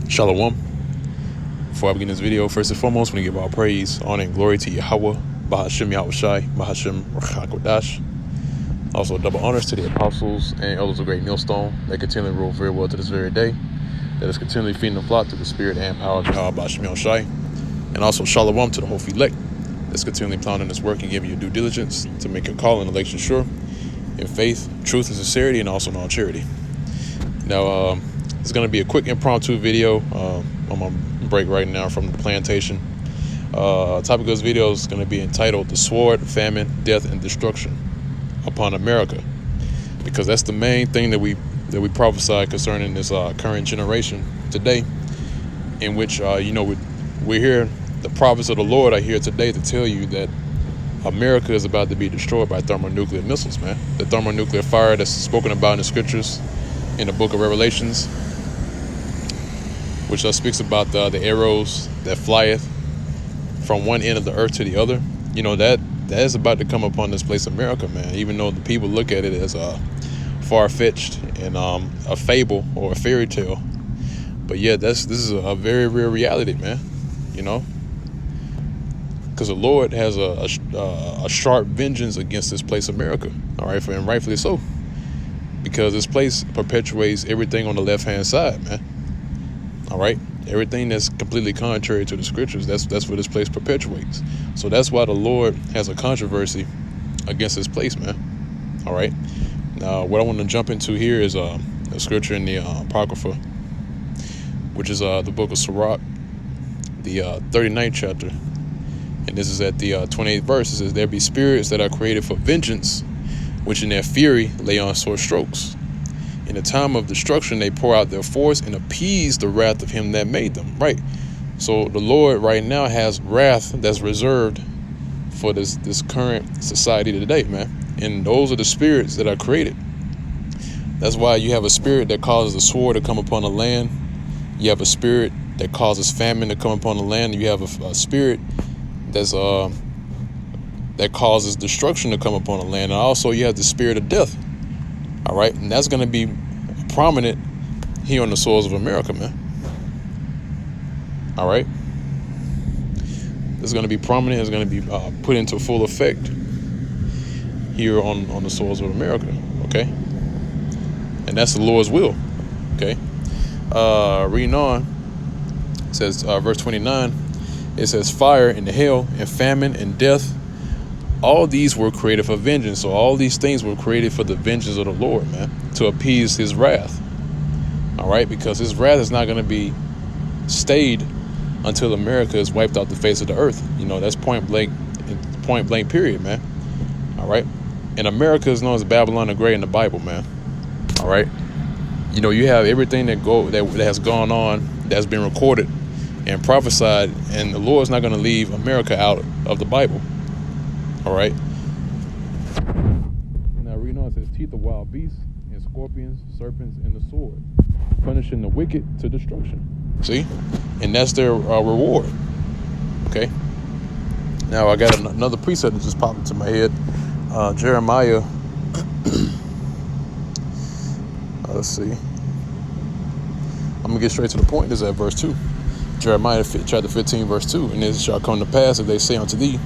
Shalom. Before I begin this video, first and foremost, we give all praise, honor, and glory to Yahweh, Bahashem Yahushai, Bahashem Rachakodash. Also, double honors to the apostles and elders of Great Millstone that continually rule very well to this very day, that is continually feeding the flock through the spirit and power of Yahweh, Bahashem Yahushai. And also, Shalom to the whole elect that's continually plowing this work and giving you due diligence to make your call and election sure in faith, truth, and sincerity, and also in all charity. Now, it's going to be a quick impromptu video. I'm on break right now from the plantation. Topic of this video is going to be entitled "The Sword, Famine, Death, and Destruction upon America," because that's the main thing that we prophesy concerning this current generation today, in which we're here. The prophets of the Lord are here today to tell you that America is about to be destroyed by thermonuclear missiles, man. The thermonuclear fire that's spoken about in the scriptures in the book of Revelations, which speaks about the arrows that flieth from one end of the earth to the other. You know, that is about to come upon this place, America, man. Even though the people look at it as far-fetched and a fable or a fairy tale, but yeah, this is a very real reality, man. You know, because the Lord has a sharp vengeance against this place, America. All right, and rightfully so, because this place perpetuates everything on the left-hand side, man. All right, everything that's completely contrary to the scriptures, that's what this place perpetuates. So that's why the Lord has a controversy against this place, man. All right, now what I want to jump into here is a scripture in the Apocrypha, which is the book of Sirach, the 39th chapter, and this is at the 28th verse. It says, "There be spirits that are created for vengeance, which in their fury lay on sore strokes. In the time of destruction, they pour out their force and appease the wrath of him that made them." Right. So the Lord right now has wrath that's reserved for this current society today, man. And those are the spirits that are created. That's why you have a spirit that causes a sword to come upon the land. You have a spirit that causes famine to come upon the land. You have a spirit that's that causes destruction to come upon the land. And also you have the spirit of death. All right, and that's going to be prominent here on the soils of America, man. All right, it's going to be prominent. It's going to be put into full effect here on the soils of America. Okay, and that's the Lord's will. Okay, reading on, it says verse 29. It says, "Fire and hell and famine and death, all these were created for vengeance." So all these things were created for the vengeance of the Lord, man, to appease his wrath. All right, because his wrath is not going to be stayed until America is wiped off the face of the earth. You know, that's point blank period, man. All right, and America is known as Babylon the Great in the Bible, man. All right, you know, you have everything that has gone on, that's been recorded and prophesied, and the Lord's not going to leave America out of the Bible. All right. Now reading on, it says, "Teeth of wild beasts and scorpions, serpents, and the sword, punishing the wicked to destruction." See, and that's their reward. Okay. Now I got another precept that just popped into my head. Jeremiah. Let's see. I'm gonna get straight to the point. This is at verse 2. Jeremiah chapter 15, verse 2. "And it shall come to pass, if they say unto thee,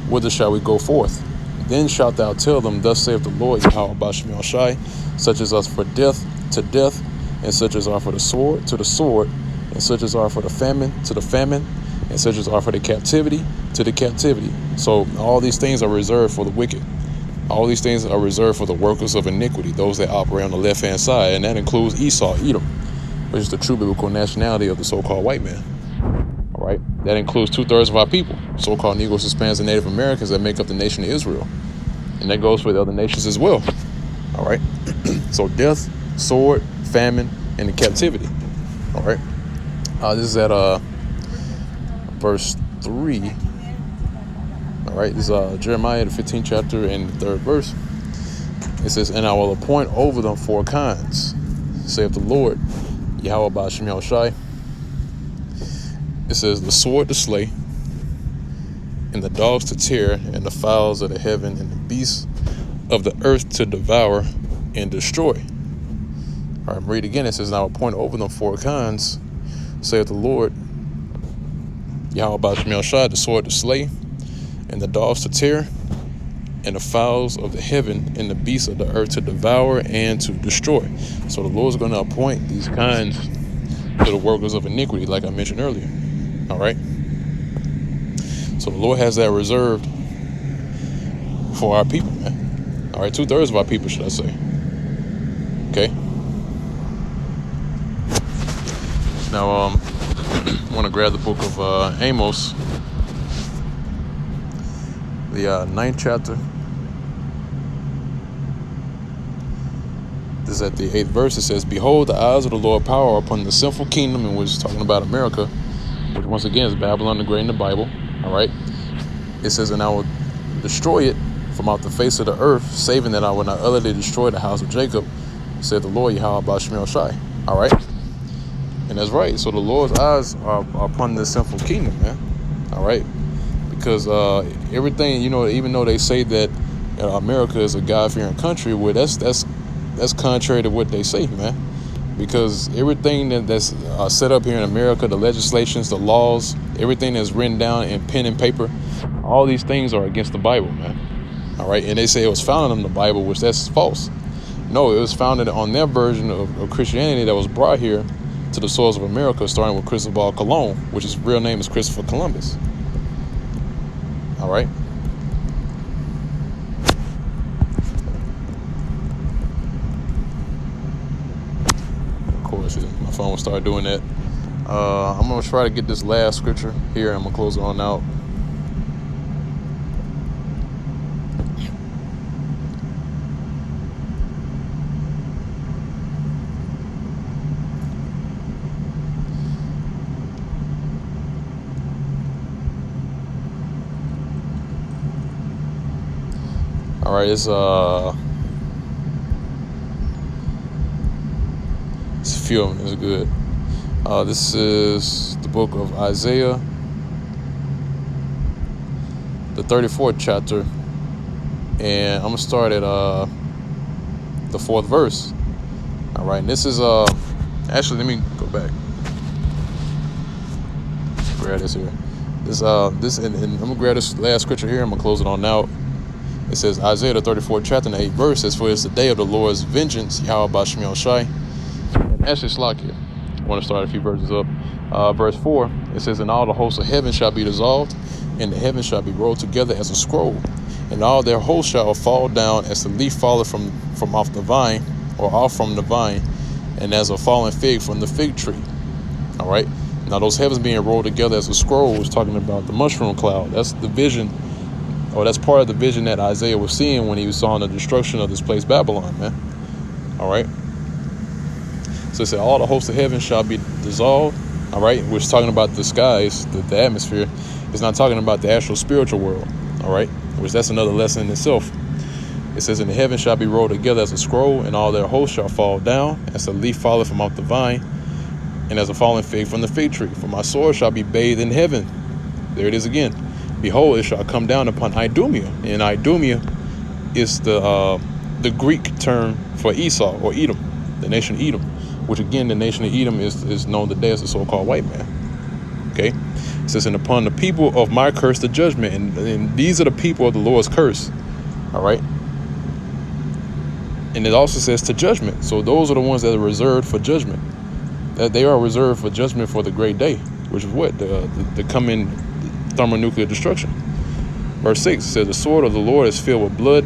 whither shall we go forth? Then shalt thou tell them, Thus saith the Lord Yahweh Bahashem Yahushai, such as are for death to death, and such as are for the sword to the sword, and such as are for the famine to the famine, and such as are for the captivity to the captivity." So all these things are reserved for the wicked. All these things are reserved for the workers of iniquity, those that operate on the left-hand side, and that includes Esau, Edom, which is the true biblical nationality of the so-called white man. All right, that includes 2/3 of our people, so-called Negroes, Hispanics, and Native Americans that make up the nation of Israel, and that goes for the other nations as well. All right, so death, sword, famine, and the captivity. All right, this is at verse 3. All right, this is Jeremiah the 15th chapter and the 3rd verse. It says, "And I will appoint over them 4 kinds, saith the Lord Yahweh Bahashem Yahushai." It says, "The sword to slay, and the dogs to tear, and the fowls of the heaven, and the beasts of the earth to devour and destroy." All right, read again. It says, "And I will appoint over them 4 kinds, saith the Lord, Yahweh Bashmiel Shai, the sword to slay, and the dogs to tear, and the fowls of the heaven and the beasts of the earth to devour and to destroy. So the Lord's going to appoint these kinds to the workers of iniquity, like I mentioned earlier. All right. So the Lord has that reserved for our people, man. All right, 2/3 of our people, should I say? Okay. Now, I want to grab the book of Amos, the 9th chapter. This is at the 8th verse. It says, "Behold, the eyes of the Lord power upon the sinful kingdom," in which is talking about America, which once again is Babylon the Great in the Bible. All right. It says, "And I will destroy it from out the face of the earth, saving that I will not utterly destroy the house of Jacob, said the Lord, Yahweh Bashmiel Shai." All right. And that's right. So the Lord's eyes are upon this sinful kingdom, man. All right. Because everything, even though they say that America is a God-fearing country, well, that's contrary to what they say, man. Because everything that's set up here in America, the legislations, the laws, everything that's written down in pen and paper, all these things are against the Bible, man. All right. And they say it was founded on the Bible, which that's false. No, it was founded on their version of Christianity that was brought here to the soils of America, starting with Cristobal Colon, which his real name is Christopher Columbus. All right. Of course, my phone will start doing that. I'm going to try to get this last scripture here. I'm going to close it on out. All right, it's a few of them. It's good. This is the book of Isaiah, the 34th chapter, and I'm gonna start at the 4th verse. All right, and this is actually, let me go back. Grab this here. And I'm gonna grab this last scripture here. I'm gonna close it on out. It says, Isaiah, the 34th chapter, and the 8th verse, says, "For it's the day of the Lord's vengeance, Yahweh Bashmiel Shai." And actually, Slakia, I want to start a few verses up. Verse 4, it says, "And all the hosts of heaven shall be dissolved, and the heavens shall be rolled together as a scroll, and all their hosts shall fall down as the leaf falleth from off the vine, or off from the vine, and as a fallen fig from the fig tree." All right. Now, those heavens being rolled together as a scroll was talking about the mushroom cloud. That's the vision. Oh, that's part of the vision that Isaiah was seeing when he saw the destruction of this place, Babylon, man. All right. So it said, all the hosts of heaven shall be dissolved. All right. Which is talking about the skies, the atmosphere. It's not talking about the actual spiritual world. All right. Which that's another lesson in itself. It says, "And the heavens shall be rolled together as a scroll, and all their hosts shall fall down, as a leaf falleth from off the vine, and as a fallen fig from the fig tree. For my sword shall be bathed in heaven." There it is again. "Behold, it shall come down upon Idumea." And Idumea is the Greek term for Esau, or Edom, the nation Edom, which again, the nation of Edom is known today as the so-called white man. Okay. It says, "And upon the people of my curse the judgment." And these are the people of the Lord's curse. All right. And it also says to judgment. So those are the ones that are reserved for judgment. That they are reserved for judgment for the great day, which is what? The coming thermonuclear destruction. Verse 6 says, "The sword of the Lord is filled with blood,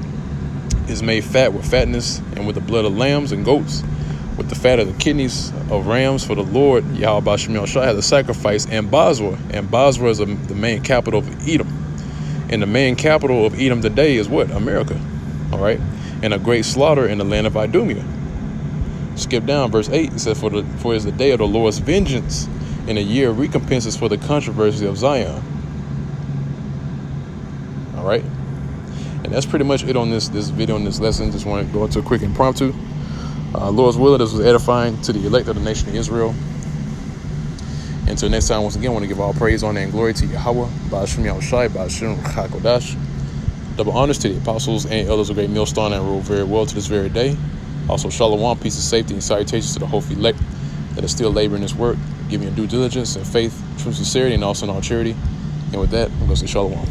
is made fat with fatness, and with the blood of lambs and goats, with the fat of the kidneys of rams. For the Lord, Yahweh Bashmiel Shai, has a sacrifice in Basra." And Basra is the main capital of Edom. And the main capital of Edom today is what? America. All right. "And a great slaughter in the land of Idumea." Skip down, verse 8. It says, For it's the day of the Lord's vengeance, and a year of recompenses for the controversy of Zion." All right. And that's pretty much it on this video and this lesson. Just want to go into a quick impromptu. Lord's willing, this was edifying to the elect of the nation of Israel. Until next time, once again, I want to give all praise, honor, and glory to Yahweh, Ba'ashem Yahushai, Ba'ashem HaKodash. Double honors to the apostles and elders of Great Millstone that rule very well to this very day. Also, shalom, peace and safety, and salutations to the whole elect. that are still laboring this work, giving you due diligence and faith, true sincerity, and also in all charity. And with that, I'm going to say shalom.